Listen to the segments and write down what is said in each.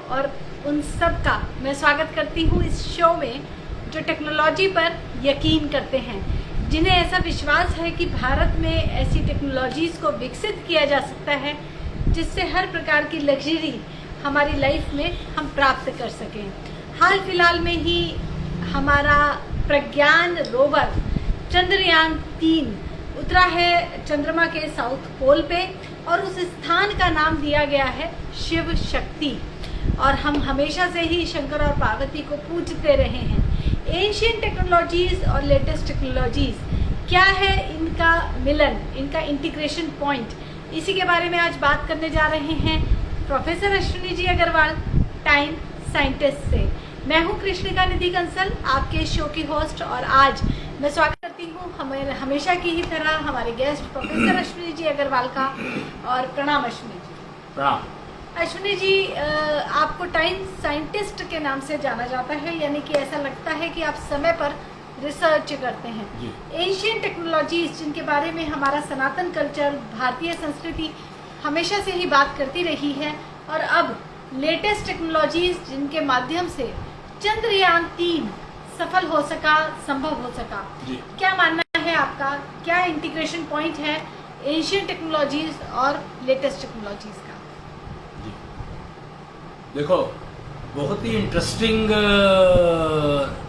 और उन सब का मैं स्वागत करती हूँ इस शो में, जो टेक्नोलॉजी पर यकीन करते हैं, जिन्हें ऐसा विश्वास है कि भारत में ऐसी टेक्नोलॉजीज़ को विकसित किया जा सकता है जिससे हर प्रकार की लग्जरी हमारी लाइफ में हम प्राप्त कर सकें। हाल फिलहाल में ही हमारा प्रज्ञान रोवर चंद्रयान 3 उतरा है चंद्रमा के साउथ पोल पे और उस स्थान का नाम दिया गया है शिव शक्ति। और हम हमेशा से ही शंकर और पार्वती को पूजते रहे हैं। एंशिएंट टेक्नोलॉजीज़ और लेटेस्ट टेक्नोलॉजीज़ क्या है, इनका मिलन, इनका इंटीग्रेशन पॉइंट, इसी के बारे में आज बात करने जा रहे हैं professor Ashwini ji Agarwal, time scientist से। मैं हूं कृष्णिका निधि कंसल, आपके शो की होस्ट, और आज मैं स्वागत करती हूं हमेशा की ही तरह हमारे गेस्ट प्रोफेसर अश्विनी जी अग्रवाल का। और प्रणाम अश्विनी जी। प्रणाम अश्विनी जी, आपको टाइम साइंटिस्ट के नाम से जाना जाता है, यानी कि ऐसा लगता है कि आप समय पर रिसर्च करते हैं। एंशिएंट टेक्नोलॉजीज जिनके बारे में हमारा सनातन कल्चर, भारतीय संस्कृति हमेशा से ही बात करती रही है, और अब लेटेस्ट टेक्नोलॉजीज जिनके माध्यम से चंद्रयान 3 सफल हो सका, संभव हो सका। क्या मानना है आपका, क्या इंटीग्रेशन पॉइंट है एंशिएंट टेक्नोलॉजीज और लेटेस्ट टेक्नोलॉजीज का? देखो, बहुत ही इंटरेस्टिंग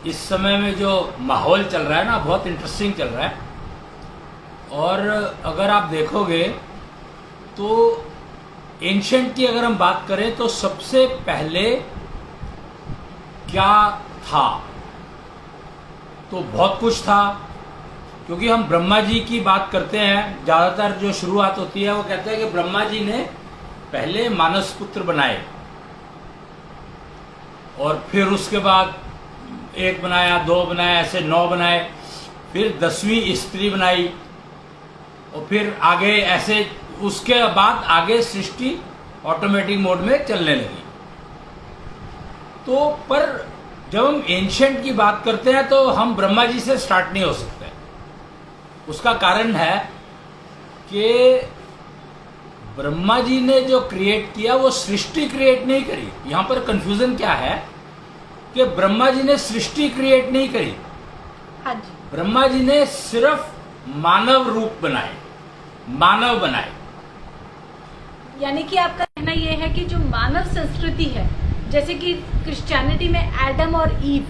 इस समय में जो माहौल चल रहा है ना, बहुत इंटरेस्टिंग चल रहा है। और अगर आप देखोगे तो एंशिएंट की अगर हम बात करें तो सबसे पहले क्या था, तो बहुत कुछ था। क्योंकि हम ब्रह्मा जी की बात करते हैं, ज़्यादातर जो शुरुआत होती है वो कहते हैं कि ब्रह्मा जी ने पहले मानस पुत्र बनाए और फिर उसके बाद 1 बनाया, 2 बनाया, ऐसे 9 बनाए, फिर 10वीं स्त्री बनाई, और फिर आगे ऐसे उसके बाद आगे सृष्टि ऑटोमेटिक मोड में चलने लगी। तो पर जब हम एंशिएंट की बात करते हैं तो हम ब्रह्मा जी से स्टार्ट नहीं हो सकते। उसका कारण है कि ब्रह्मा जी ने जो क्रिएट किया वो सृष्टि क्रिएट नहीं करी। यहां पर कंफ्यूजन क्या है कि ब्रह्मा जी ने सृष्टि क्रिएट नहीं करी। हाँ जी। ब्रह्मा जी ने सिर्फ मानव रूप बनाए, मानव बनाए। यानी कि आपका कहना यह है कि जो मानव संस्कृति है, जैसे कि क्रिश्चियनिटी में एडम और ईव,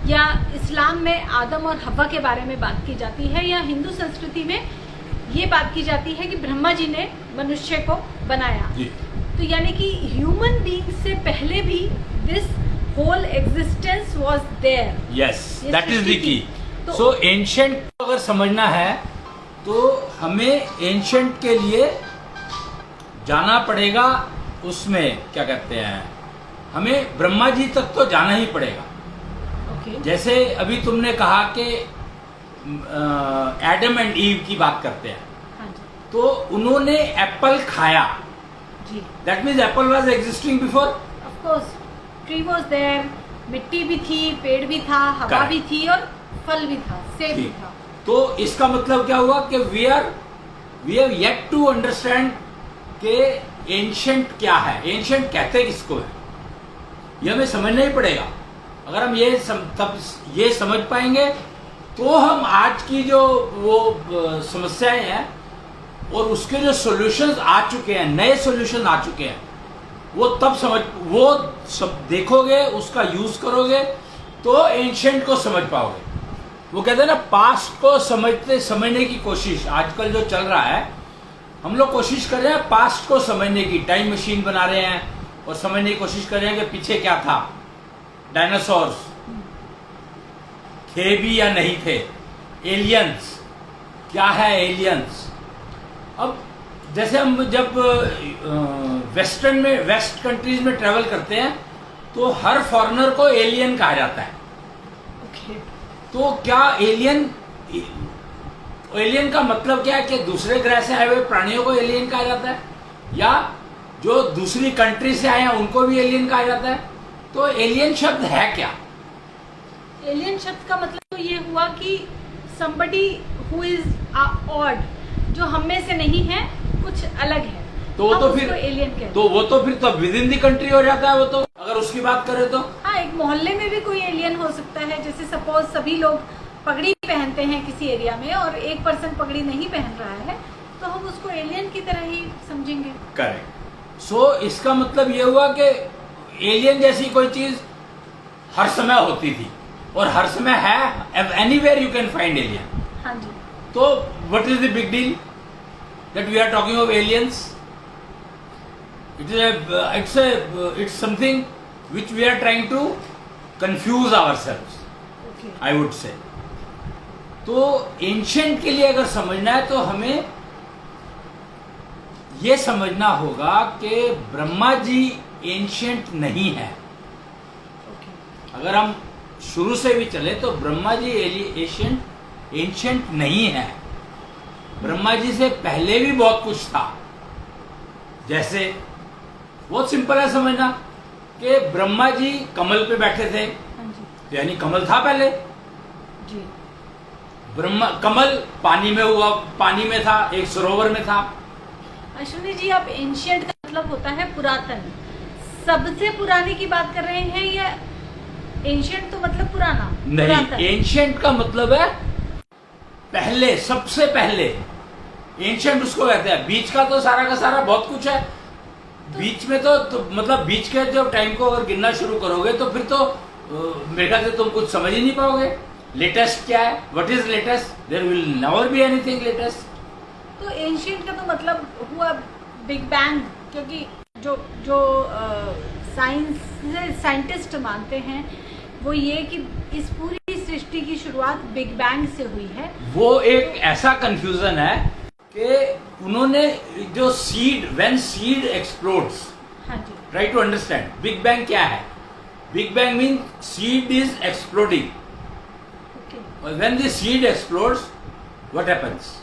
या इस्लाम में आदम और हव्वा के बारे में बात की जाती है, या हिंदू संस्कृति में ये बात की जाती है कि ब्रह्मा जी ने मनुष्य को बनाया। तो यानी कि ह्यूमन बीइंग से पहले भी this whole existence was there. Yes, that is the key. So ancient अगर समझना है तो हमें एंशिएंट के लिए जाना पड़ेगा। उसमें क्या कहते हैं, हमें ब्रह्मा जी तक तो जाना ही पड़ेगा। जैसे अभी तुमने कहा कि एडम एंड ईव की बात करते हैं। हाँ जी। तो उन्होंने एप्पल खाया, that means apple was existing before. Of course, tree was there, मिट्टी भी थी, पेड़ भी था, हवा भी थी और फल भी था, सेब भी था। तो इसका मतलब क्या हुआ कि we have yet to understand कि एंशिएंट क्या है, एंशिएंट कहते किसको है, ये हमें समझना ही पड़ेगा। अगर हम तब ये समझ पाएंगे तो हम आज की जो वो समस्याएं हैं और उसके जो सॉल्यूशंस आ चुके हैं, नए सॉल्यूशन आ चुके हैं, वो सब देखोगे, उसका यूज करोगे तो एंशिएंट को समझ पाओगे। वो कहते हैं ना, पास्ट को समझने की कोशिश आजकल जो चल रहा है, हम लोग कोशिश कर रहे हैं पास्ट को समझने की, टाइम मशीन बना रहे हैं और समझने की कोशिश कर रहे हैं कि पीछे क्या था, डायनासोर्स थे भी या नहीं थे, एलियंस क्या है, एलियंस। अब जैसे हम जब वेस्ट कंट्रीज में ट्रेवल करते हैं तो हर फॉरेनर को एलियन कहा जाता है। तो क्या एलियन का मतलब क्या है कि दूसरे ग्रह से आए हुए प्राणियों को एलियन कहा जाता है, या जो दूसरी कंट्री से आए हैं उनको भी एलियन कहा जाता है? तो एलियन शब्द है क्या? एलियन शब्द का मतलब तो ये हुआ कि somebody who is odd, जो हम में से नहीं है, कुछ अलग है, तो वो तो फिर एलियन कहते हैं। तो वो तो फिर विद इन दी कंट्री हो जाता है। वो तो अगर उसकी बात करें तो हाँ, एक मोहल्ले में भी कोई एलियन हो सकता है। जैसे सपोज सभी लोग पगड़ी पहनते हैं किसी एरिया में और एक पर्सन पगड़ी नहीं पहन रहा है, तो हम उसको एलियन की तरह ही समझेंगे। करेक्ट। सो इसका मतलब ये हुआ कि एलियन जैसी कोई चीज हर समय होती थी और हर समय है, anywhere you can find alien. हाँ जी। तो what is the big deal that we are talking of aliens? it's something which we are trying to confuse ourselves, okay. I would say. तो एंशिएंट के लिए अगर समझना है तो हमें ये समझना होगा कि ब्रह्मा जी एंशिएंट नहीं है। ओके। अगर हम शुरू से भी चले तो ब्रह्मा जी एंशिएंट नहीं है। ब्रह्मा जी से पहले भी बहुत कुछ था। जैसे बहुत सिंपल है समझना कि ब्रह्मा जी कमल पे बैठे थे, हाँ जी। यानी कमल था पहले। जी। कमल पानी में हुआ, पानी में था, एक सरोवर में था। अश्विनी जी, आप एंशियंट का मतलब होता है पुरातन, सबसे पुराने की बात कर रहे हैं या एंशियंट तो मतलब पुराना? नहीं, एंशियंट का मतलब है पहले, सबसे पहले। एंशियंट उसको कहते हैं। बीच का तो सारा का सारा बहुत कुछ है। बीच में तो मतलब बीच के जब टाइम को अगर गिनना शुरू करोगे तो फिर तो मेरे ख्याल से तुम कुछ समझ ही नहीं पाओगे। लेटेस्ट क्या है? What is latest? There will never be anything latest. तो एंशियंट का तो मतलब हुआ बिग बैंग, क्योंकि जो जो साइंटिस्ट मानते हैं वो ये कि इस पूरी सृष्टि की शुरुआत बिग बैंग से हुई है। वो एक ऐसा कंफ्यूजन है कि उन्होंने जो व्हेन सीड एक्सप्लोड्स, हाँ जी, try to understand big bang क्या है। Big bang mean seed is exploding. Okay. When the seed explodes, what happens?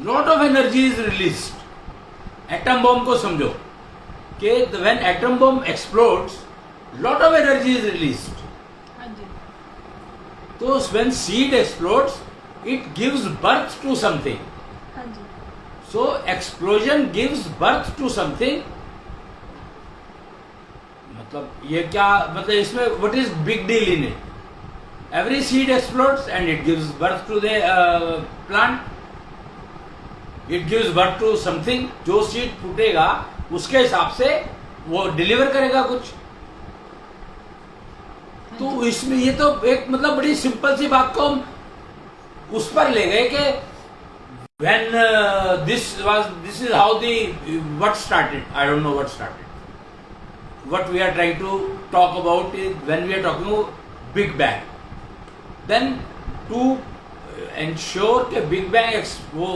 Lot of energy is released. Atom bomb को समझो कि when atom bomb explodes, lot of energy is released. हाँ जी। तो when seed explodes, it gives birth to something. हाँ जी। So explosion gives birth to something. मतलब ये क्या मतलब इसमें what is big deal in it? Every seed explodes and it gives birth to the plant. It gives birth to something. जो seed फूटेगा उसके हिसाब से वो डिलीवर करेगा कुछ। तो इसमें ये तो एक मतलब बड़ी सिंपल सी बात को हम उस पर ले गए कि when this is how the what started. I don't know what started. What we are trying to talk about is when we are talking about Big Bang. Then to ensure कि Big Bang वो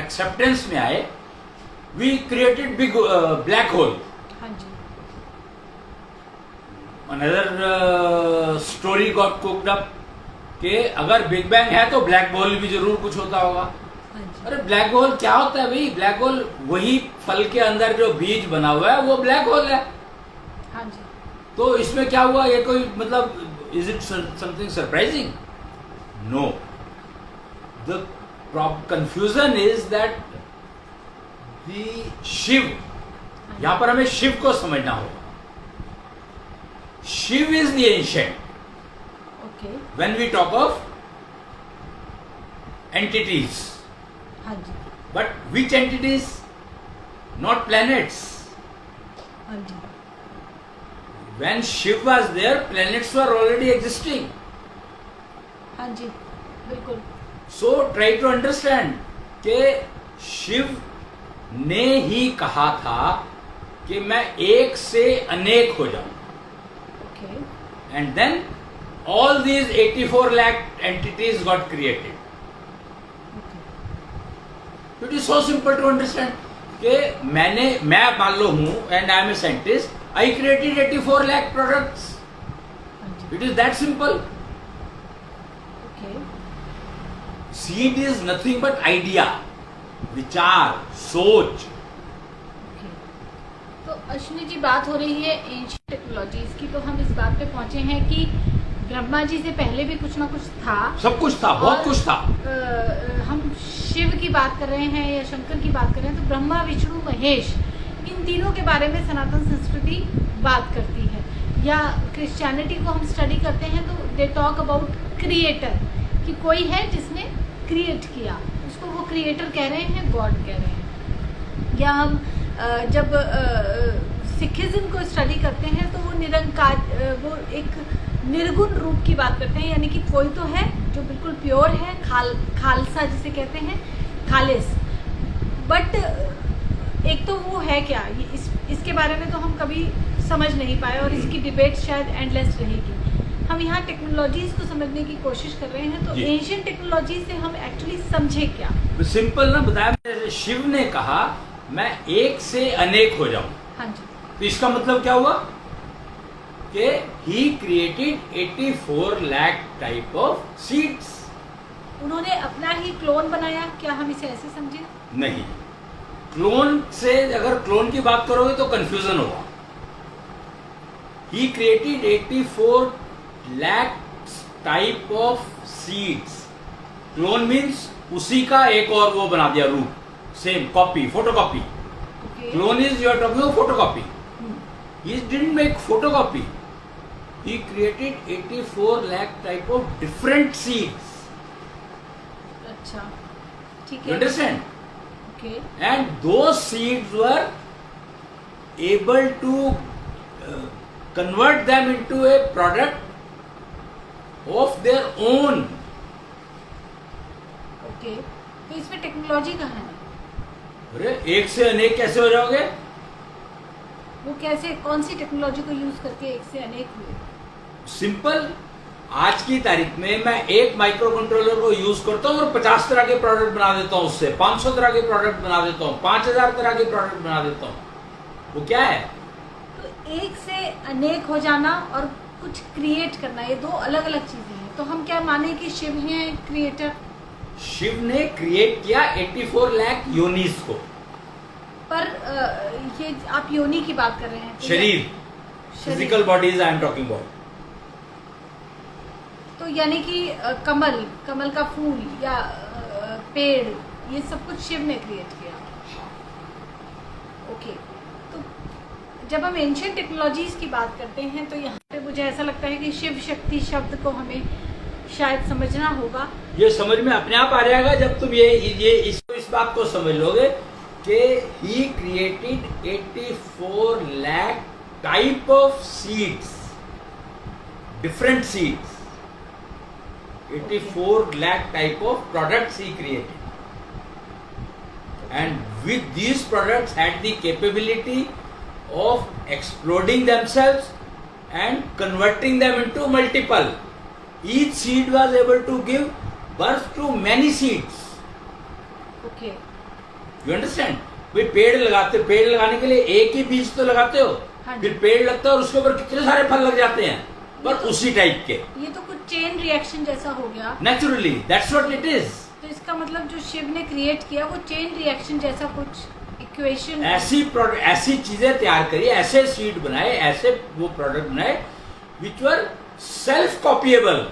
acceptance में आए, we created big black hole. हाँ जी। Another story got cooked up कि अगर big bang है तो black hole भी जरूर कुछ होता होगा। हाँ जी। अरे ब्लैक होल क्या होता है भाई? ब्लैक होल वही फल के अंदर जो बीज बना हुआ है वो ब्लैक होल है। हाँ जी। तो इसमें क्या हुआ? ये कोई मतलब is it something surprising? No. The confusion is that the Shiva, यहां पर हमें शिव को समझना होगा। Shiva is the ancient. Okay. When we talk of entities, हाँ जी। but which entities? Not planets. हाँ जी। When Shiv was there, planets were already existing. हाँ जी, बिल्कुल। So try to understand कि शिव ने ही कहा था कि मैं एक से अनेक हो जाऊं। Okay. And then all these 84 lakh entities got created. It is so simple to understand कि मैं मान लो हूं and I am a scientist, I created 84 lakh products. हाँ जी। It is that simple. Okay. Seed is nothing but idea, विचार, सोच। Okay. तो अश्विनी जी, बात हो रही है एंशिएंट टेक्नोलॉजीज की, तो हम इस बात पे पहुंचे हैं कि ब्रह्मा जी से पहले भी कुछ ना कुछ था। सब कुछ था, बहुत कुछ था। हम शिव की बात कर रहे हैं या शंकर की बात कर रहे हैं, तो ब्रह्मा विष्णु महेश इन तीनों के बारे में सनातन संस्कृति बात करती है। या क्रिश्चियनिटी को हम स्टडी करते हैं तो दे टॉक अबाउट क्रिएटर, कि कोई है जिसने क्रिएट किया, उसको वो क्रिएटर कह रहे हैं, गॉड कह रहे हैं। या हम जब सिखिज्म को स्टडी करते हैं तो वो निरंकार, वो एक निर्गुण रूप की बात करते हैं, यानी कि कोई तो है जो बिल्कुल प्योर है, खालसा जिसे कहते हैं, खालिस। बट एक तो वो है क्या, इसके बारे में तो हम कभी समझ नहीं पाए और इसकी डिबेट शायद एंडलेस रहेगी। हम यहाँ टेक्नोलॉजीज को समझने की कोशिश कर रहे हैं, तो एंशिएंट टेक्नोलॉजी से हम एक्चुअली समझे क्या? सिंपल ना बताया, शिव ने कहा मैं एक से अनेक हो जाऊं। हाँ जी। तो इसका मतलब क्या हुआ कि he created 84 lakh type of seeds. उन्होंने अपना ही क्लोन बनाया, क्या हम इसे ऐसे समझे? नहीं, क्लोन से अगर क्लोन की बात करोगे तो कंफ्यूजन होगा। He created 84 lakh type of seeds. Clone means उसी का एक और वो बना दिया रूप, same copy, photocopy. Clone is, you are talking of photocopy. He didn't make photocopy. He created 84 lakh type of different seeds. अच्छा, ठीक है. You understand? Okay. And those seeds were able to convert them into a product of their own. Okay. तो इसमें technology कहाँ है? अरे एक से अनेक कैसे हो जाओगे? वो कैसे, कौन सी टेक्नोलॉजी को यूज करके एक से अनेक हुए? सिंपल, आज की तारीख में मैं एक माइक्रो कंट्रोलर को यूज करता हूँ और 50 तरह के प्रोडक्ट बना देता हूँ, उससे 500 तरह के प्रोडक्ट बना देता हूँ, 5000 तरह के प्रोडक्ट बना देता हूँ। वो क्या है? तो एक से अनेक हो जाना और कुछ क्रिएट करना, ये दो अलग अलग चीजें हैं। तो हम क्या माने कि शिव हैं क्रिएटर? शिव ने क्रिएट किया 84 लाख योनिस को। पर ये आप योनि की बात कर रहे हैं, तो शरीर, physical bodies I am talking about. तो यानी कि कमल का फूल या पेड़, ये सब कुछ शिव ने क्रिएट किया। ओके। तो जब हम एंशिएंट टेक्नोलॉजीज की बात करते हैं तो यहाँ पे मुझे ऐसा लगता है कि शिव शक्ति शब्द को हमें शायद समझना होगा। ये समझ में अपने आप आ जाएगा जब तुम ये इस बात को समझ लोगे कि he created 84 lakh type of seeds, different seeds, 84 lakh type of products he created, and with these products had the capability of exploding themselves and converting them into multiple. Each seed was able to give birth to many seeds. Okay. You understand? भाई पेड़ लगाने के लिए एक ही बीज तो लगाते हो, फिर पेड़ लगता है और उसके ऊपर कितने सारे फल लग जाते हैं, पर उसी टाइप के। ये तो कुछ चेन रिएक्शन जैसा हो गया। Naturally, that's what it is. तो इसका मतलब जो शिव ने क्रिएट किया वो चेन रिएक्शन जैसा कुछ इक्वेशन, ऐसी चीजें तैयार करी, ऐसे सीड बनाए, ऐसे वो प्रोडक्ट बनाए विच वर सेल्फ कॉपिएबल।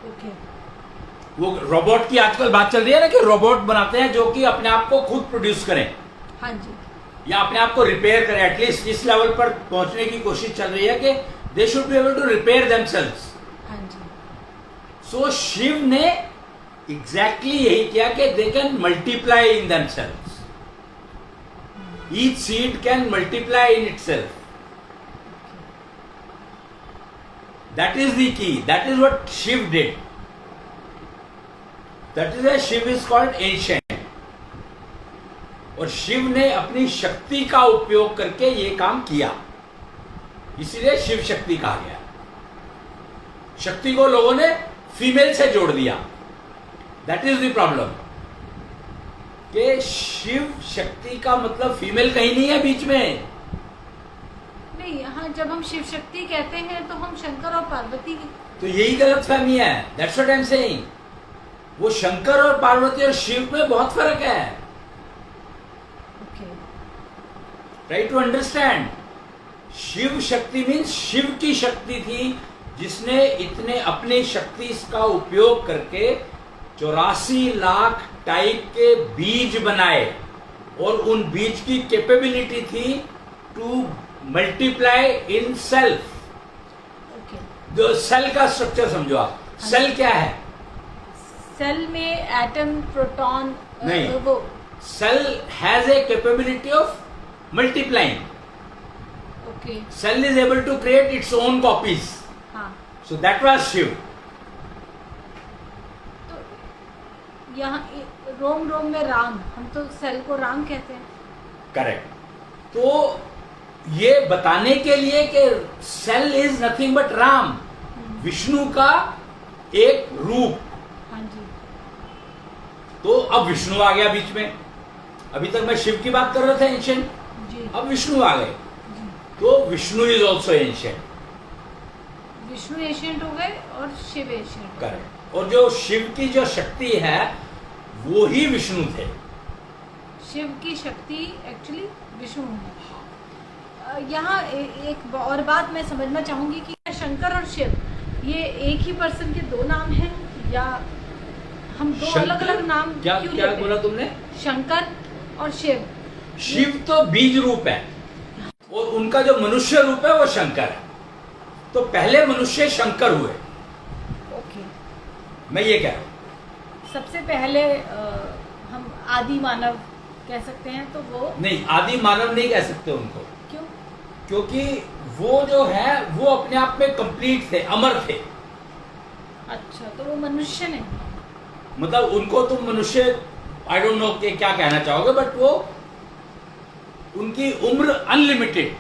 ओके। वो रोबोट की आजकल बात चल रही है ना कि रोबोट बनाते हैं जो कि अपने आप को खुद प्रोड्यूस करें। हाँ जी। या अपने आप को रिपेयर करें, एटलीस्ट इस लेवल पर पहुंचने की कोशिश चल रही है कि they should be able to repair themselves. हाँ जी। सो शिव ने एग्जैक्टली यही किया कि they can multiply in themselves. Each seed can multiply in itself. That is the key. That is what Shiv did. That is why Shiv is called ancient. और शिव ने अपनी शक्ति का उपयोग करके ये काम किया, इसीलिए शिव शक्ति कहा गया। शक्ति को लोगों ने फीमेल से जोड़ दिया। दैट इज द प्रॉब्लम कि शिव शक्ति का मतलब फीमेल कहीं नहीं है बीच में। नहीं, हाँ, जब हम शिव शक्ति कहते हैं तो हम शंकर और पार्वती, तो यही गलतफहमी है। That's what I am saying. वो शंकर और पार्वती और शिव में बहुत फर्क है। Try to understand. Shiv Shakti means Shiv की शक्ति थी जिसने इतने अपनी शक्ति का उपयोग करके 84 लाख टाइप के बीज बनाए और उन बीज की कैपेबिलिटी थी to multiply in self. Okay. जो सेल का स्ट्रक्चर समझो आप, सेल क्या है? सेल में एटम, प्रोटॉन, नहीं। वो cell has a capability of multiplying. Okay. Cell is able to create its own copies. हाँ। So that was Shiv. तो यहाँ रोम रोम में राम, हम तो सेल को राम कहते हैं। Correct. तो ये बताने के लिए कि cell is nothing but Ram, Vishnu का एक रूप। हाँ जी। तो अब विष्णु आ गया बीच में। अभी तक मैं शिव की बात कर रहा था एंशिएंट, जी। अब विष्णु आ गए। जी। तो Vishnu is also ancient. Vishnu ancient हो गए और शिव एशियंट हो गए। करेक्ट। और जो शिव की जो शक्ति है वो ही विष्णु थे। शिव की शक्ति एक्चुअली विष्णु है। यहाँ एक और बात मैं समझना चाहूंगी कि शंकर और शिव ये एक ही पर्सन के दो नाम हैं या हम दो अलग अलग नाम क्या क्यों क्या लेते हैं? बोला तुमने? शंकर और शिव। शिव तो बीज रूप है और उनका जो मनुष्य रूप है वो शंकर है। तो पहले मनुष्य शंकर हुए। ओके। मैं ये कह रहा हूं। सबसे पहले हम आदि मानव कह सकते हैं, तो वो नहीं, आदि मानव नहीं कह सकते उनको, क्यों? क्योंकि वो जो है वो अपने आप में कंप्लीट थे, अमर थे। अच्छा, तो वो मनुष्य नहीं। मतलब उनको तुम मनुष्य, आई डोंट नो कि क्या कहना चाहोगे, बट वो उनकी उम्र अनलिमिटेड,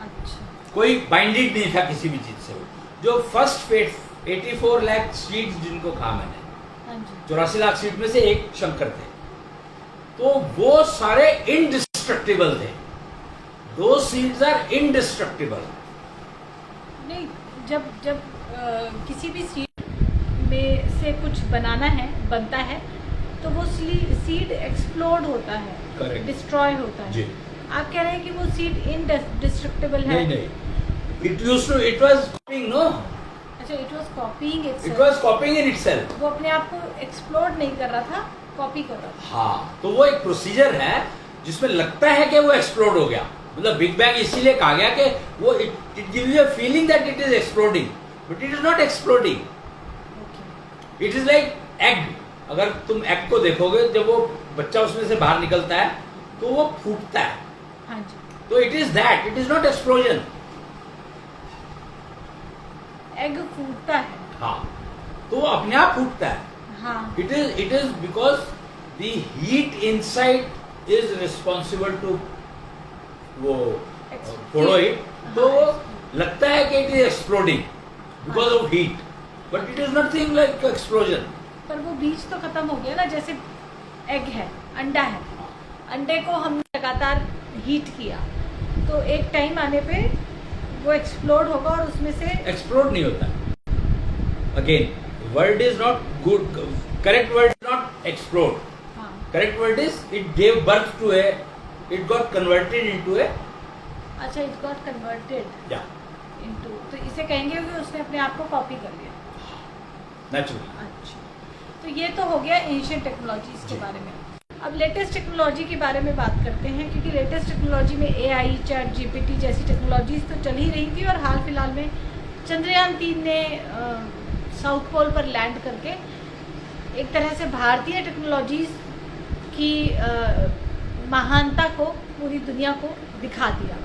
अच्छा। कोई बाइंडेड नहीं था किसी भी चीज से। जो फर्स्ट 84 लाख सीड्स जिनको कहा मैंने, हाँ जी। 84 लाख सीड में से एक शंकर थे। तो वो सारे इंडिस्ट्रक्टिबल थे। दो सीड्स आर इंडिस्ट्रक्टिबल। नहीं, जब जब किसी भी सीड में से कुछ बनता है तो वो सीड एक्सप्लोड होता है, Correct. डिस्ट्रॉय होता है। जी। आप कह रहे हैं कि वो सीड इंडिस्ट्रक्टिबल है? नहीं, इट वाज कॉपिंग, नो, अच्छा, it was copying it was कॉपिंग in itself. वो अपने आप को एक्सप्लोड नहीं कर रहा था, कॉपी कर रहा था। हाँ, तो वो एक प्रोसीजर है जिसमें लगता है कि वो एक्सप्लोड हो गया। मतलब बिग बैंग इसीलिए कहा गया कि वो it gives you a feeling that it is exploding, but it is not exploding. Okay. It is like egg. अगर तुम एग को देखोगे, जब वो बच्चा उसमें से बाहर निकलता है तो वो फूटता है। हाँ जी। तो it is that, it is not explosion. Egg फूटता है। हाँ, तो वो अपने आप फूटता है। हाँ। It is because the heat inside is responsible to वो फोड़ो it, तो लगता है कि it is exploding because of heat, but it is nothing like explosion. पर वो बीज तो खत्म हो गया ना, जैसे एग है, अंडा है, अंडे को हमने लगातार हीट किया तो एक टाइम आने पे वो एक्सप्लोड होगा और उसमें से Explode नहीं होता। Again, word is not good. Correct word is not explode. हाँ। Correct word is it gave birth to a, it got converted into a, अच्छा, it got converted yeah, into, तो इसे कहेंगे कि उसने अपने आप को कॉपी कर लिया। naturally. अच्छा, तो ये तो हो गया एंशिएंट टेक्नोलॉजीज के जी। बारे में। अब लेटेस्ट टेक्नोलॉजी के बारे में बात करते हैं, क्योंकि लेटेस्ट टेक्नोलॉजी में AI, चैट GPT जैसी टेक्नोलॉजीज तो चल ही रही थी, और हाल फिलहाल में चंद्रयान 3 ने साउथ पोल पर लैंड करके एक तरह से भारतीय टेक्नोलॉजीज की महानता को पूरी दुनिया को दिखा दिया।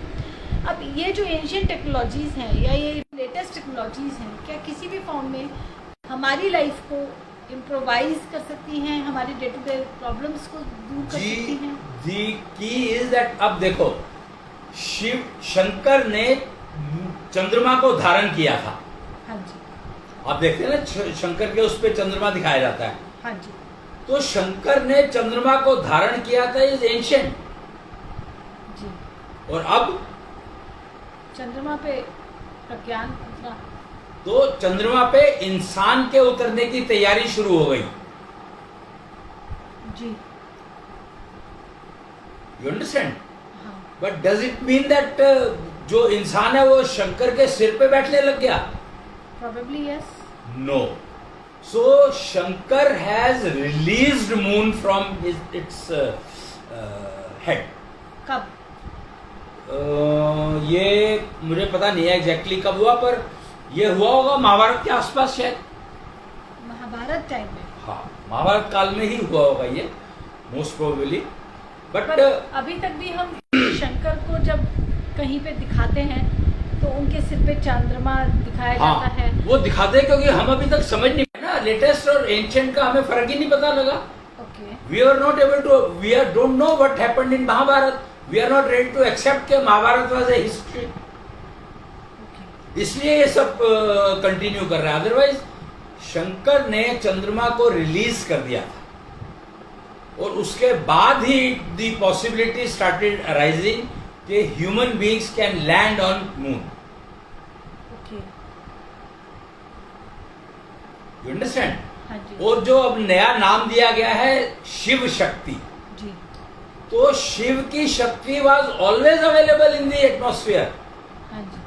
अब ये जो एंशिएंट टेक्नोलॉजीज़ हैं या ये लेटेस्ट टेक्नोलॉजीज़ हैं, क्या किसी भी फॉर्म में हमारी लाइफ को इम्प्रोवाइज कर सकती हैं, हमारी डे टू डे प्रॉब्लम्स को दूर कर सकती हैं? दी की इज दैट, अब देखो, शंकर ने चंद्रमा को धारण किया था। हाँ जी। आप देखते हैं ना, शंकर के उस पे चंद्रमा दिखाया जाता है। हाँ जी। तो शंकर ने चंद्रमा को धारण किया था, इज एंशिएंट। जी। और अब चंद्रमा पे प्रज्ञान उतरा। तो चंद्रमा पे इंसान के उतरने की तैयारी शुरू हो गई। जी। You understand? हाँ। But does it mean that जो इंसान है वो शंकर के सिर पे बैठने लग गया? Probably yes. No. So Shankar has released moon from its head. कब? ये मुझे पता नहीं है एग्जैक्टली कब हुआ, पर ये हुआ होगा महाभारत के आसपास शायद। महाभारत टाइम में? हाँ, महाभारत काल में ही हुआ होगा ये, मोस्ट प्रोबेबली। बट अभी तक भी हम शंकर को जब कहीं पे दिखाते हैं तो उनके सिर पे चंद्रमा दिखाया हाँ, जाता है। वो दिखाते हैं क्योंकि हम अभी तक समझ नहीं पाए ना, लेटेस्ट और एंशिएंट का हमें फर्क ही नहीं पता लगा। Okay. We are not able to, we are don't know what happened in Mahabharat, we are not ready to accept के महाभारत वाज ए हिस्ट्री, इसलिए ये सब कंटिन्यू कर रहा है। अदरवाइज शंकर ने चंद्रमा को रिलीज कर दिया था और उसके बाद ही द पॉसिबिलिटी स्टार्टेड अराइजिंग कि human beings can land on moon. Okay. You understand? हाँ जी। और जो अब नया नाम दिया गया है शिव शक्ति, जी। तो शिव की शक्ति was always available in the atmosphere, हाँ जी।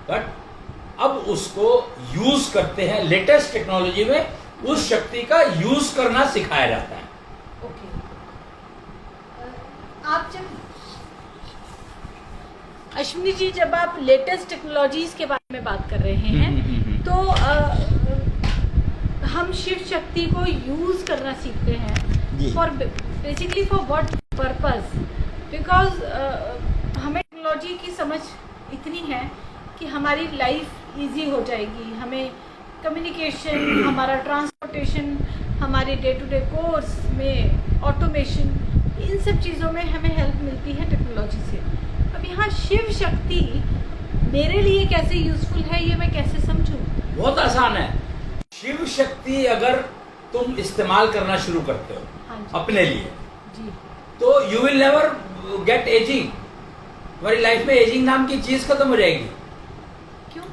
बट अब उसको यूज करते हैं, लेटेस्ट टेक्नोलॉजी में उस शक्ति का यूज करना सिखाया जाता है। ओके। आप जब अश्विनी जी, जब आप लेटेस्ट टेक्नोलॉजीज के बारे में बात कर रहे हैं तो हम शिव शक्ति को यूज करना सीखते हैं for basically for what purpose? Because हमें टेक्नोलॉजी की समझ इतनी है कि हमारी लाइफ इजी हो जाएगी, हमें कम्युनिकेशन, हमारा ट्रांसपोर्टेशन, हमारे डे टू डे कोर्स में ऑटोमेशन, इन सब चीज़ों में हमें हेल्प मिलती है टेक्नोलॉजी से। अब यहाँ शिव शक्ति मेरे लिए कैसे यूजफुल है, ये मैं कैसे समझूं? बहुत आसान है। शिव शक्ति अगर तुम इस्तेमाल करना शुरू करते हो हाँ जी। अपने लिए जी। तो you will never get aging. तुम्हारी लाइफ में एजिंग नाम की चीज खत्म हो जाएगी। क्यों?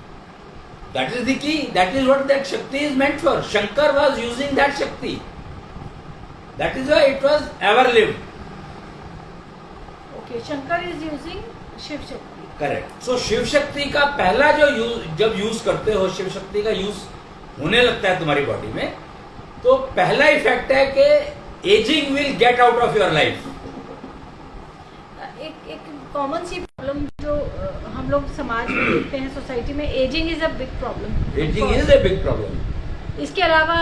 That is the key, that is what that shakti is meant for. Shankar was using that shakti, that is why it was ever lived. Okay, Shankar is using Shiv shakti. Correct. सो शिव शक्ति का पहला जो जब यूज करते हो, शिव शक्ति का यूज होने लगता है तुम्हारी बॉडी में, तो पहला इफेक्ट है कि ageing will get out of your life. एक कॉमन सी प्रॉब्लम जो हम लोग समाज में देखते हैं, सोसाइटी में, ageing is a big problem. Ageing is a big problem. इसके अलावा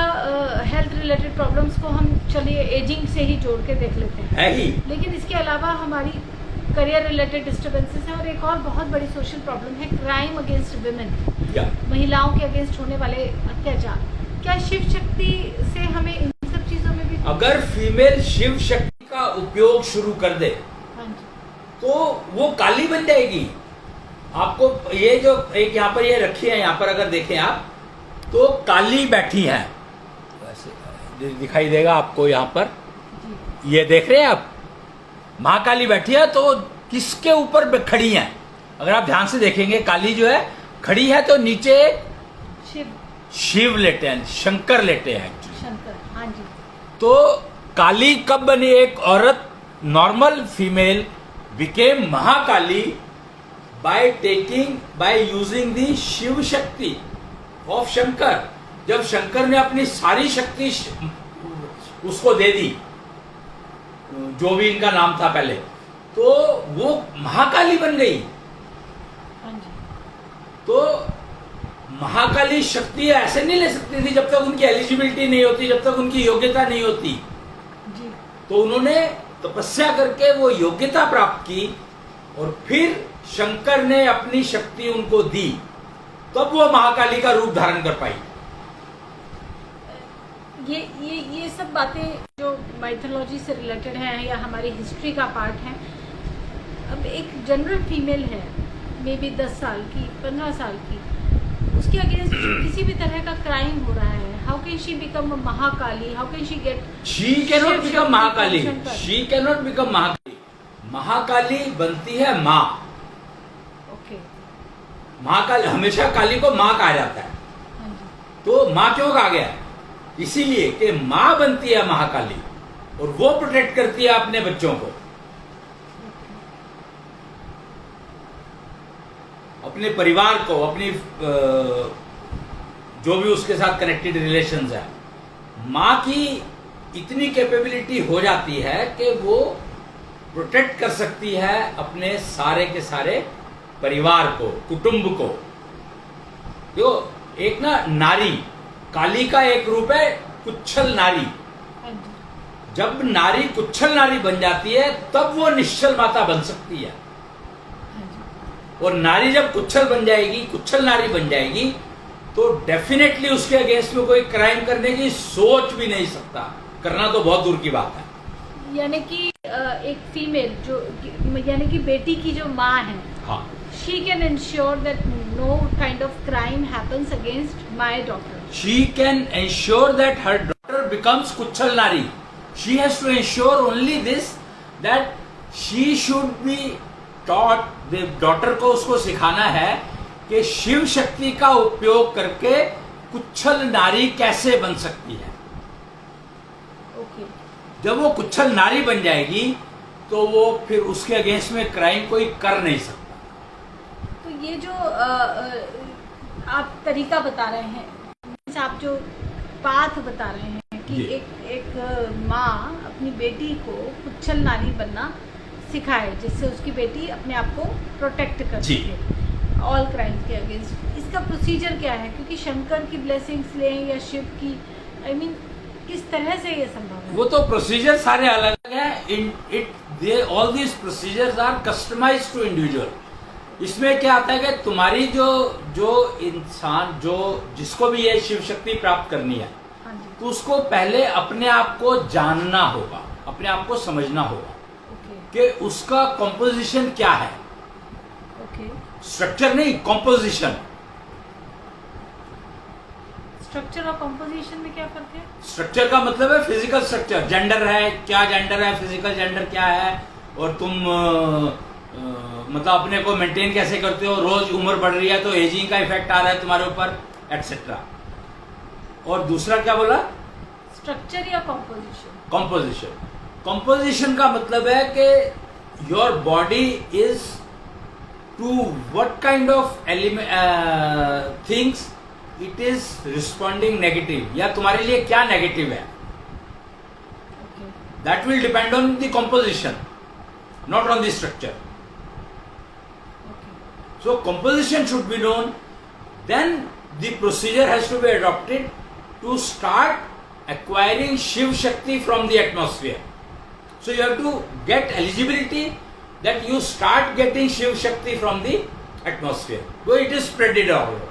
हेल्थ रिलेटेड प्रॉब्लम्स को हम चलिए एजिंग से ही जोड़ के देख लेते हैं, है ही। लेकिन इसके अलावा हमारी करियर रिलेटेड डिस्टर्बेंसेस हैं और एक और बहुत बड़ी सोशल प्रॉब्लम है क्राइम अगेंस्ट वुमेन, महिलाओं के अगेंस्ट होने वाले अत्याचार। क्या शिव शक्ति से हमें इन सब चीजों में भी? अगर फीमेल शिव शक्ति का उपयोग शुरू कर दे हाँ जी। तो वो काली बन जाएगी। आपको ये जो एक यहाँ पर ये रखी है, यहाँ पर अगर देखें आप तो काली बैठी है, वैसे दिखाई देगा आपको यहाँ पर जी। ये देख रहे हैं आप, महाकाली बैठी है। तो किसके ऊपर खड़ी है? अगर आप ध्यान से देखेंगे, काली जो है खड़ी है तो नीचे शिव लेटे हैं, शंकर लेटे हैं एक्चुअली। शंकर, हाँ जी। तो काली कब बनी? एक औरत, normal female became Mahakali by using the Shiva Shakti of Shankar. जब शंकर ने अपनी सारी शक्ति उसको दे दी, जो भी इनका नाम था पहले, तो वो महाकाली बन गई। हाँ जी। तो महाकाली शक्ति ऐसे नहीं ले सकती थी जब तक उनकी एलिजिबिलिटी नहीं होती, जब तक उनकी योग्यता नहीं होती जी। तो उन्होंने तपस्या करके वो योग्यता प्राप्त की और फिर शंकर ने अपनी शक्ति उनको दी, तब वो महाकाली का रूप धारण कर पाई। ये सब बातें जो माइथोलॉजी से रिलेटेड हैं या हमारी हिस्ट्री का पार्ट है। अब एक जनरल फीमेल है, मे बी 10 साल की, 15 साल की, उसके अगेंस्ट किसी भी तरह का क्राइम हो रहा है, how can she become Mahakali? How can she get? She cannot become Mahakali. She cannot become Mahakali. Mahakali बनती है माँ। ओके। महाकाली, हमेशा काली को माँ कहा जाता है। हाँ जी। तो माँ क्यों कहा गया? इसीलिए कि माँ बनती है महाकाली और वो प्रोटेक्ट करती है अपने बच्चों को, अपने परिवार को, अपनी जो भी उसके साथ कनेक्टेड रिलेशंस है। माँ की इतनी कैपेबिलिटी हो जाती है कि वो प्रोटेक्ट कर सकती है अपने सारे के सारे परिवार को, कुटुंब को। देखो, एक ना नारी, काली का एक रूप है कुच्छल नारी। हाँ जी। जब नारी कुच्छल नारी बन जाती है तब वो निश्चल माता बन सकती है। हाँ जी। और नारी जब कुच्छल बन जाएगी, कुच्छल नारी बन जाएगी, तो डेफिनेटली उसके अगेंस्ट में कोई क्राइम करने की सोच भी नहीं सकता, करना तो बहुत दूर की बात है। यानी कि एक फीमेल जो, यानी कि बेटी की जो माँ है, हाँ, she can ensure that no kind of crime happens against my daughter. she can ensure that her daughter becomes kuchhal nari. She has to ensure only this, that she should be taught, the daughter को उसको सिखाना है कि शिव शक्ति का उपयोग करके कुच्छल नारी कैसे बन सकती है। Okay. जब वो कुच्छल नारी बन जाएगी तो वो फिर उसके अगेंस्ट में क्राइम कोई कर नहीं सकता। तो ये जो आप तरीका बता रहे हैं, आप जो पाथ बता रहे हैं कि जी। एक माँ अपनी बेटी को कुच्छल नारी बनना सिखाए, जिससे उसकी बेटी अपने आप को प्रोटेक्ट कर जी। सके ऑल क्राइम्स के अगेंस्ट। इसका प्रोसीजर क्या है? क्योंकि शंकर की ब्लेसिंग्स लें या शिव की, आई मीन किस तरह से ये संभव है? वो तो प्रोसीजर सारे अलग अलग हैं। All these procedures are customised to individual. इसमें क्या आता है कि तुम्हारी जो इंसान, जो जिसको भी ये शिव शक्ति प्राप्त करनी है, हाँ जी। तो उसको पहले अपने आप को जानना होगा, अपने आप को समझना होगा ओके। कि उसका कॉम्पोजिशन क्या है। ओके। स्ट्रक्चर नहीं, कॉम्पोजिशन। स्ट्रक्चर और कंपोजिशन में क्या फर्क है? स्ट्रक्चर का मतलब है फिजिकल स्ट्रक्चर, जेंडर है, क्या जेंडर है, फिजिकल जेंडर क्या है, और तुम मतलब अपने को मेंटेन कैसे करते हो, रोज उम्र बढ़ रही है तो एजिंग का इफेक्ट आ रहा है तुम्हारे ऊपर, एटसेट्रा। और दूसरा क्या बोला? स्ट्रक्चर या कंपोजिशन? कॉम्पोजिशन। कॉम्पोजिशन का मतलब है कि your body is to what kind of things it is responding negative, या तुम्हारे लिए क्या नेगेटिव है, okay. That will depend on the composition, not on the structure. So composition should be known, then the procedure has to be adopted to start acquiring Shiv Shakti from the atmosphere. So you have to get eligibility that you start getting Shiv Shakti from the atmosphere. So it is spreaded all over.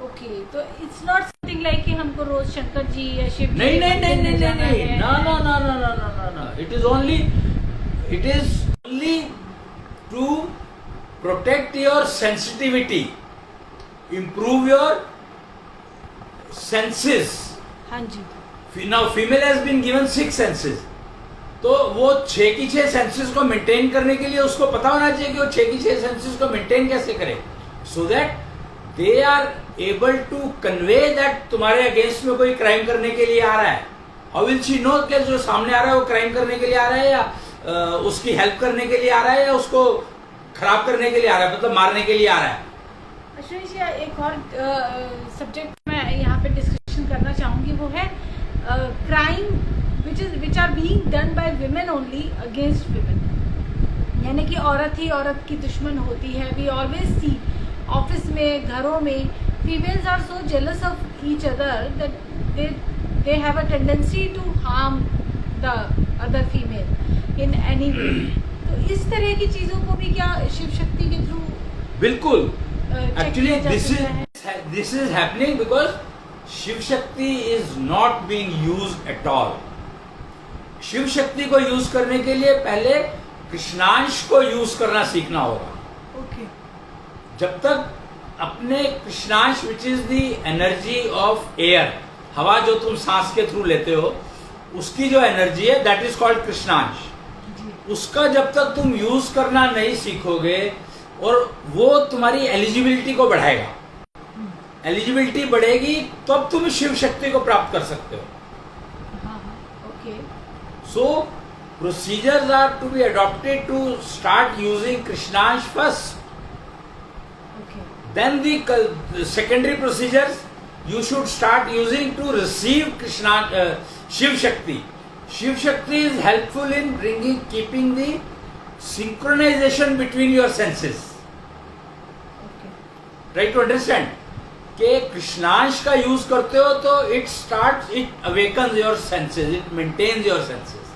Okay, तो it's not something like कि हमको रोज शंकर जी या शिव जी नहीं के नहीं नहीं मंदिर नहीं में जाना नहीं, है। no no no no no no no no. It is only to protect your sensitivity, improve your senses. हाँ जी। Now female has been given 6 senses. तो वो 6 की 6 सेंसेस को मेंटेन करने के लिए उसको पता होना चाहिए कि वो 6 की 6 सेंसेस को मेंटेन कैसे करे, so that they are able to convey that तुम्हारे अगेंस्ट में कोई क्राइम करने के लिए आ रहा है। हाउ विल शी नो कि जो सामने आ रहा है वो क्राइम करने के लिए आ रहा है, या उसकी हेल्प करने के लिए आ रहा है, या उसको खराब करने के लिए आ रहा है, मतलब मारने के लिए आ रहा है। अश्विनी जी, एक और सब्जेक्ट मैं यहाँ पे डिस्कशन करना चाहूँगी, वो है crime which are being done by women only against women. यानी कि औरत ही औरत की दुश्मन होती है। वी ऑलवेज सी ऑफिस में, घरों में, females are so jealous of each other that they have a tendency to harm the other female in any way. तो इस तरह की चीज़ों को भी क्या शिव शक्ति के थ्रू? बिल्कुल। check Actually, किया जा सकता है? this is happening because Shiv Shakti is not being used at all. Shiv Shakti को यूज करने के लिए पहले कृष्णांश को यूज करना सीखना होगा। ओके। जब तक अपने कृष्णांश which is the energy of air, हवा जो तुम सांस के थ्रू लेते हो, उसकी जो एनर्जी है दैट इज कॉल्ड कृष्णांश। उसका जब तक तुम यूज करना नहीं सीखोगे, और वो तुम्हारी एलिजिबिलिटी को बढ़ाएगा, एलिजिबिलिटी बढ़ेगी तब तुम शिव शक्ति को प्राप्त कर सकते हो। Okay. So procedures are to be adopted to start using कृष्णांश first, then the secondary procedures you should start using to receive Krishna Shiv Shakti. Shiv Shakti is helpful in keeping the synchronization between your senses. Okay Try to understand कि कृष्णांश का use करते हो तो it awakens your senses, it maintains your senses.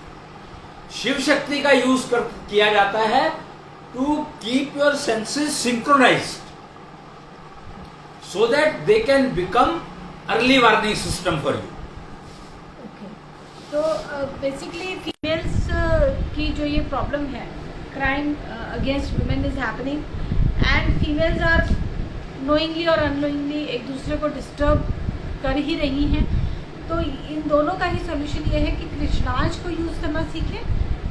Shiv Shakti का use किया जाता है to keep your senses synchronized so that they can become early warning system for you. Okay तो बेसिकली फीमेल्स की जो ये प्रॉब्लम है, crime against women is happening and females are knowingly और अननोइंगली एक दूसरे को डिस्टर्ब कर ही रही हैं, तो इन दोनों का ही सोल्यूशन ये है कि कृष्णांश को यूज़ करना सीखें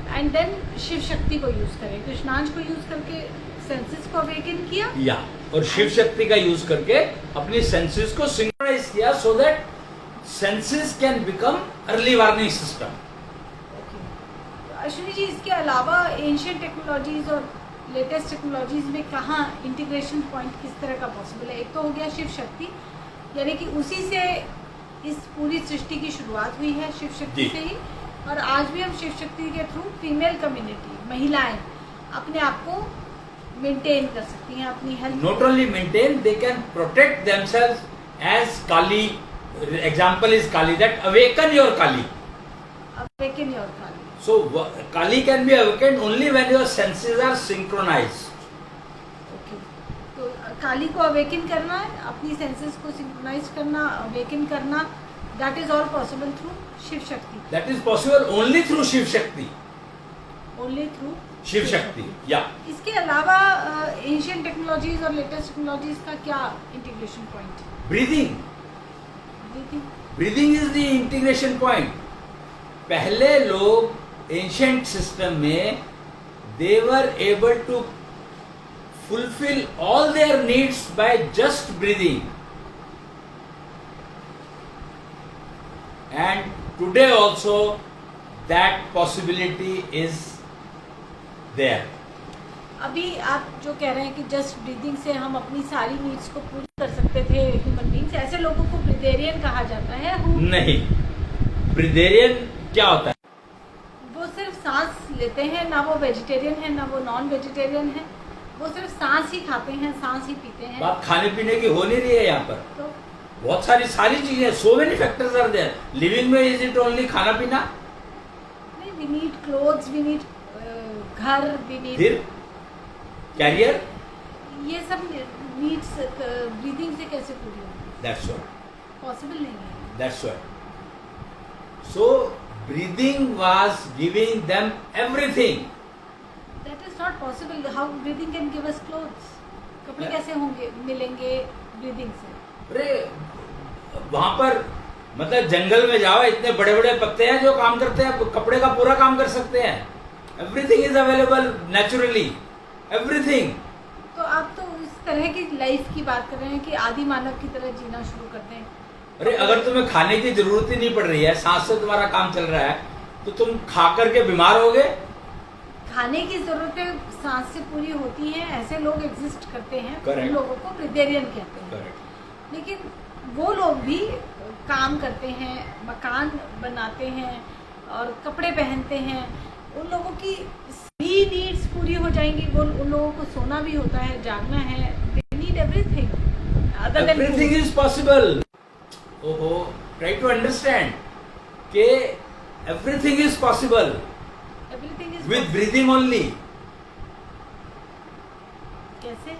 एंड देन शिव शक्ति को यूज़ करें. कृष्णांश को यूज़ करके सेंसेस को अवेकन किया या और शिव शक्ति का यूज करके अपनी सेंसेस को सिंक्रोनाइज किया so that senses can become early warning system. Ashwini ji, इसके अलावा एंशिएंट टेक्नोलॉजीज और लेटेस्ट टेक्नोलॉजीज में कहाँ इंटीग्रेशन पॉइंट किस तरह का पॉसिबल है? एक तो हो गया शिव शक्ति, यानी कि उसी से इस पूरी सृष्टि की शुरुआत हुई है, शिव शक्ति से ही, और आज भी हम शिव शक्ति के थ्रू फीमेल कम्युनिटी, महिलाएं अपने आप को मेंटेन कर सकती हैं, अपनी health. Not only maintain, they can protect themselves as Kali. Example is Kali, that awaken your Kali. Awaken your Kali. So Kali can be awakened only when your senses are synchronized. Okay, तो काली को awaken करना, अपनी senses को synchronise करना, awaken करना, that is all possible through Shiv Shakti. That is possible only through Shiv Shakti. Only through Shiv Shakti. Yeah. इसके अलावा Asian technologies और लेटेस्ट टेक्नोलॉजीज का क्या integration point? Breathing. Breathing. Breathing is the integration point. पहले लोग एंशिएंट सिस्टम में they were able to fulfill all their needs by just breathing. And today also that possibility is there. अभी आप जो कह रहे हैं कि जस्ट ब्रीदिंग से हम अपनी सारी नीड्स को पूरी कर सकते थे ह्यूमन बीइंग्स, ऐसे लोगों को ब्रीथेरियन कहा जाता है. नहीं, ब्रीथेरियन क्या होता है? वो सिर्फ सांस लेते हैं, ना वो वेजिटेरियन है ना वो नॉन वेजिटेरियन है, वो सिर्फ सांस ही खाते हैं, सांस ही पीते हैं. बात खाने पीने की हो नहीं रही है यहाँ पर. तो बहुत सारी चीजें, so many factors are there. Living में इज इट ओनली खाना पीना? नहीं, we need clothes, we need घर, वी नीड फिर कैरियर. ये सब नीड्स ब्रीदिंग से कैसे पूरी होंगी? That's what. पॉसिबल नहीं है. That's right. So breathing was giving them everything. That is not possible. How breathing can give us clothes? कपड़े Yeah. कैसे होंगे, मिलेंगे ब्रीदिंग से? अरे वहां पर मतलब जंगल में जाओ, इतने बड़े बड़े पत्ते हैं जो काम करते हैं, कपड़े का पूरा काम कर सकते हैं. Everything is available naturally, everything. तो आप तो इस तरह की लाइफ की बात कर रहे हैं कि आदि मानव की तरह जीना शुरू कर दें. अरे अगर तुम्हें खाने की जरूरत ही नहीं पड़ रही है, सांस से तुम्हारा काम चल रहा है, तो तुम खा करके बीमार होगे. खाने की जरूरतें सांस से पूरी होती हैं, ऐसे लोग एग्जिस्ट करते हैं. Correct. उन लोगों को ब्रीथेरियन कहते हैं. करेक्ट. लेकिन वो लोग भी काम करते हैं, मकान बनाते हैं और कपड़े पहनते हैं. उन लोगों की भी नीड्स पूरी हो जाएंगी. वो उन लोगों को सोना भी होता है, जागना है. They need everything other than everything is possible. ओहो, ट्राई टू अंडरस्टैंड कि everything is possible everything is with breathing only. कैसे?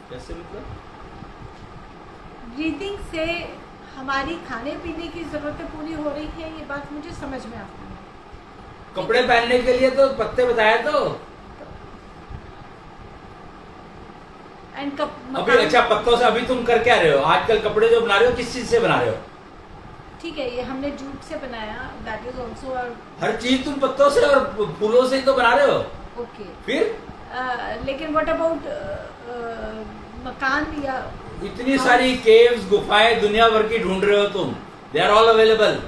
कैसे मतलब? ब्रीदिंग से हमारी खाने पीने की जरूरतें पूरी हो रही है, ये बात मुझे समझ में आती है. कपड़े पहनने के लिए तो पत्ते बताया तो. एंड अभी अच्छा पत्तों से अभी तुम कर क्या रहे हो? आजकल कपड़े जो बना रहे हो किस चीज से बना रहे हो? ठीक है, ये हमने जूट से बनाया, दैट इज ऑल्सो. हर चीज तुम पत्तों से और फूलों से ही तो बना रहे हो. ओके. फिर लेकिन व्हाट अबाउट मकान या इतनी सारी केव्स, गुफाएं दुनिया भर की ढूंढ रहे हो तुम. They are all available.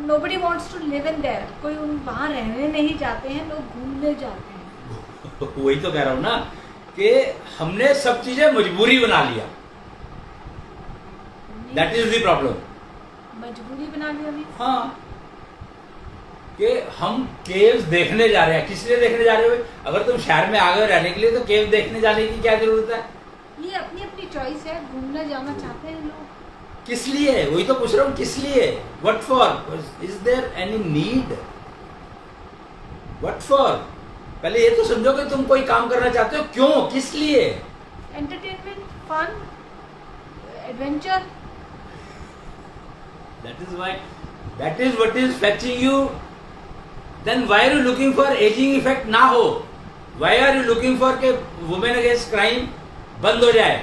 Nobody wants to live in there. कोई उन वहां रहने नहीं जाते हैं, लोग घूमने जाते हैं. वही तो कह रहा हूँ ना कि हमने सब चीजें मजबूरी बना लिया. That is the problem. मजबूरी बना लिया भी. हाँ, कि हम केव्स देखने जा रहे हैं। किस लिए देखने जा रहे हो? अगर तुम शहर में आ गए रहने के लिए तो केव देखने जाने की क्या जरूरत है? ये अपनी अपनी चॉइस है, घूमना जाना चाहते हैं लोग। किस लिए? वही तो पूछ रहा हूँ, किस लिए? What for? Is there any need? What for? पहले ये तो समझो कि तुम कोई काम करना चाहते हो, क्यों, किस लिए? Entertainment, fun, adventure. That is what is fetching you. Then why are you looking for aging effect ना हो? Why are you looking for कि women against crime बंद हो जाए?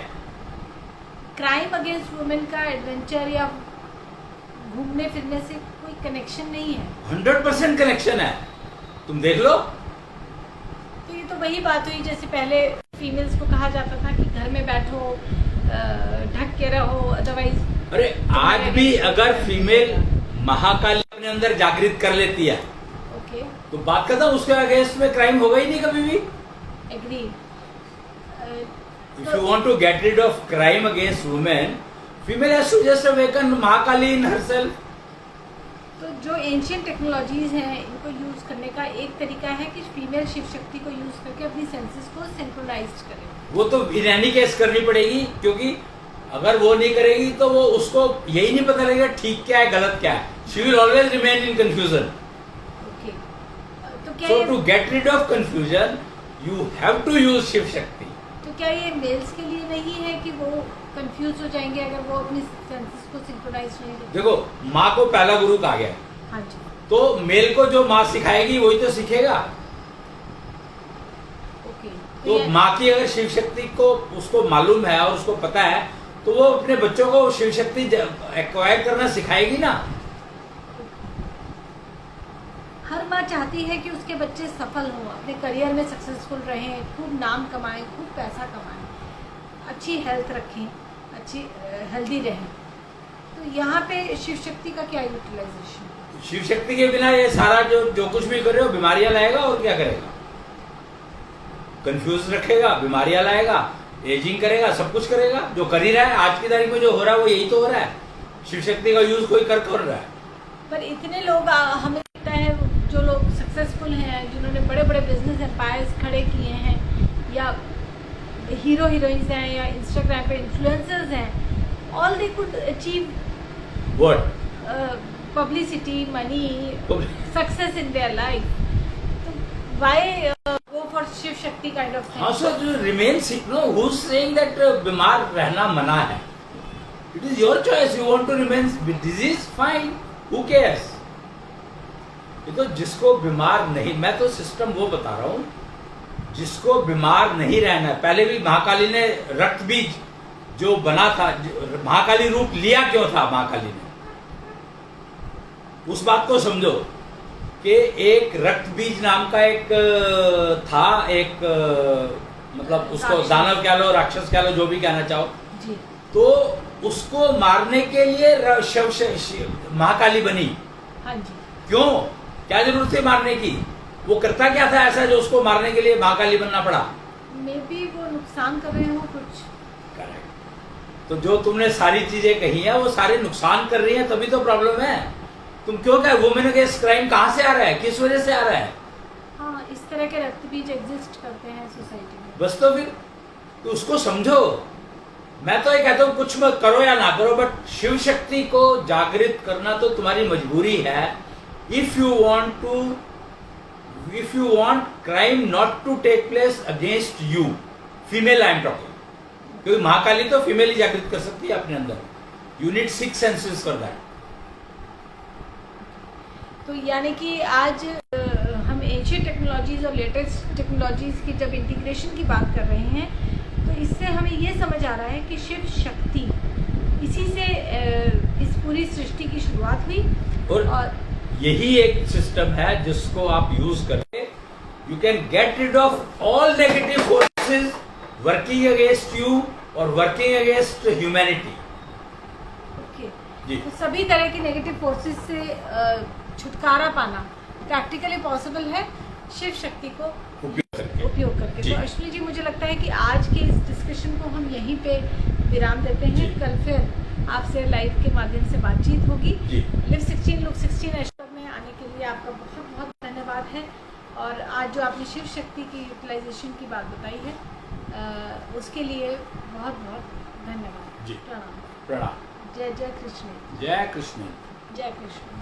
क्राइम अगेंस्ट वुमेन का एडवेंचर या घूमने फिरने से कोई कनेक्शन नहीं है। 100% कनेक्शन है, तुम देख लो। तो ये तो वही बात हुई जैसे पहले फीमेल्स को कहा जाता था कि घर में बैठो, ढक के रहो, अदरवाइज। अरे आज भी अगर फीमेल महाकाली अपने अंदर जागृत कर लेती है ओके, तो बात करता हूँ, उसके अगेंस्ट में क्राइम होगा ही नहीं कभी भी। Agree. If you want to get rid of crime against women, female has to just awaken Mahakali in herself. तो जो एंशियंट टेक्नोलॉजीज हैं इनको यूज करने का एक तरीका है कि फीमेल शिव शक्ति को यूज करके अपनी सेंसेस को सिंक्रोनाइज करें। वो तो इन एनी केस करनी पड़ेगी, क्योंकि अगर वो नहीं करेगी तो वो उसको यही नहीं पता लगेगा ठीक क्या है गलत क्या है। She will always remain in confusion. Okay, तो क्या so to get rid of confusion you have to use Shiv shakti. तो क्या ये मेल्स के लिए नहीं है कि वो कंफ्यूज हो जाएंगे अगर वो अपनी सेंसेस को सिंक्रोनाइज नहीं करेंगे? देखो, माँ को पहला गुरु कहा गया, हाँ जी, तो मेल को जो माँ सिखाएगी वही तो सीखेगा। ओके। तो माँ की अगर शिव शक्ति को उसको मालूम है और उसको पता है तो वो अपने बच्चों को शिव शक्ति एक्वायर करना सिखाएगी ना। हर माँ चाहती है कि उसके बच्चे सफल हों, अपने करियर में सक्सेसफुल रहें, खूब नाम कमाएं, खूब पैसा कमाएं, अच्छी हेल्थ रखें, अच्छी हेल्दी रहें। तो यहाँ पे शिव शक्ति का क्या यूटिलाइजेशन? शिव शक्ति के बिना ये सारा जो कुछ भी करे हो बीमारियां लाएगा, और क्या करेगा? कंफ्यूज रखेगा, बीमारियां लाएगा, एजिंग करेगा, सब कुछ करेगा। जो कर ही रहा है आज की तारीख में, जो हो रहा है वो यही तो हो रहा है। शिव शक्ति का यूज कोई कर रहा है। पर इतने लोग हमें लगता है जो लोग सक्सेसफुल हैं, जिन्होंने बड़े बड़े बिजनेस एम्पायर्स खड़े किए हैं, या हीरो हीरोइंस हैं, या इंस्टाग्राम पे इन्फ्लुएंसर्स हैं, all they could achieve what? Publicity, money, success in their life. तो why go for Shiv shakti kind of thing? हाँ, so remain sick. No, who is saying that बीमार रहना मना है? It is your choice. You want to remain disease, fine, who cares? ये तो जिसको बीमार नहीं, मैं तो सिस्टम वो बता रहा हूँ जिसको बीमार नहीं रहना है। पहले भी महाकाली ने रक्त बीज जो बना था, महाकाली रूप लिया क्यों था महाकाली ने, उस बात को समझो कि एक रक्त बीज नाम का एक था, एक मतलब उसको दानव कह लो, राक्षस कह लो, जो भी कहना चाहो जी। तो उसको मारने के लिए महाकाली बनी। हाँ जी। क्यों? क्या जरूरत थी मारने की? वो करता क्या था ऐसा जो उसको मारने के लिए महाकाली बनना पड़ा? मे बी वो नुकसान कर रहे हो कुछ। करेक्ट। तो जो तुमने सारी चीजें कही है वो सारे नुकसान कर रही है, तभी तो प्रॉब्लम है। तुम क्यों कह वुमेन अगेंस्ट क्राइम कहाँ से आ रहा है, किस वजह से आ रहा है? हाँ, इस तरह के रक्त बीज एग्जिस्ट करते हैं सोसाइटी में। बस तो फिर तो उसको समझो। मैं तो ये कहता हूँ कुछ मत करो या ना करो, बट शिव शक्ति को जागृत करना तो तुम्हारी मजबूरी है। If you want crime not to take place against you, female I am talking, क्योंकि महाकाली तो फीमेल ही जागृत कर सकती है अपने अंदर। You need 6 senses for that. तो यानी कि आज हम एंशियंट टेक्नोलॉजीज और लेटेस्ट टेक्नोलॉजीज की जब इंटीग्रेशन की बात कर रहे हैं, तो इससे हमें ये समझ आ रहा है कि शिव शक्ति, इसी से इस पूरी सृष्टि की शुरुआत हुई। और यही एक सिस्टम है जिसको आप यूज करके you can get rid of all negative forces working against you और वर्किंग अगेंस्ट ह्यूमैनिटी। ओके जी। तो सभी तरह की नेगेटिव फोर्सेस से छुटकारा पाना प्रैक्टिकली पॉसिबल है शिव शक्ति को उपयोग करके। तो अश्विनी जी, मुझे लगता है कि आज के इस डिस्कशन को हम यहीं पे विराम देते हैं। कल फिर आपसे लाइव के माध्यम से बातचीत होगी। लिव 16 लुक 16 में आने के लिए आपका बहुत है। और आज जो आपने शिव शक्ति की यूटिलाइजेशन की बात बताई है, उसके लिए बहुत बहुत धन्यवाद। जी प्रणाम। प्रणाम। जय जय कृष्ण। जय कृष्ण। जय कृष्ण।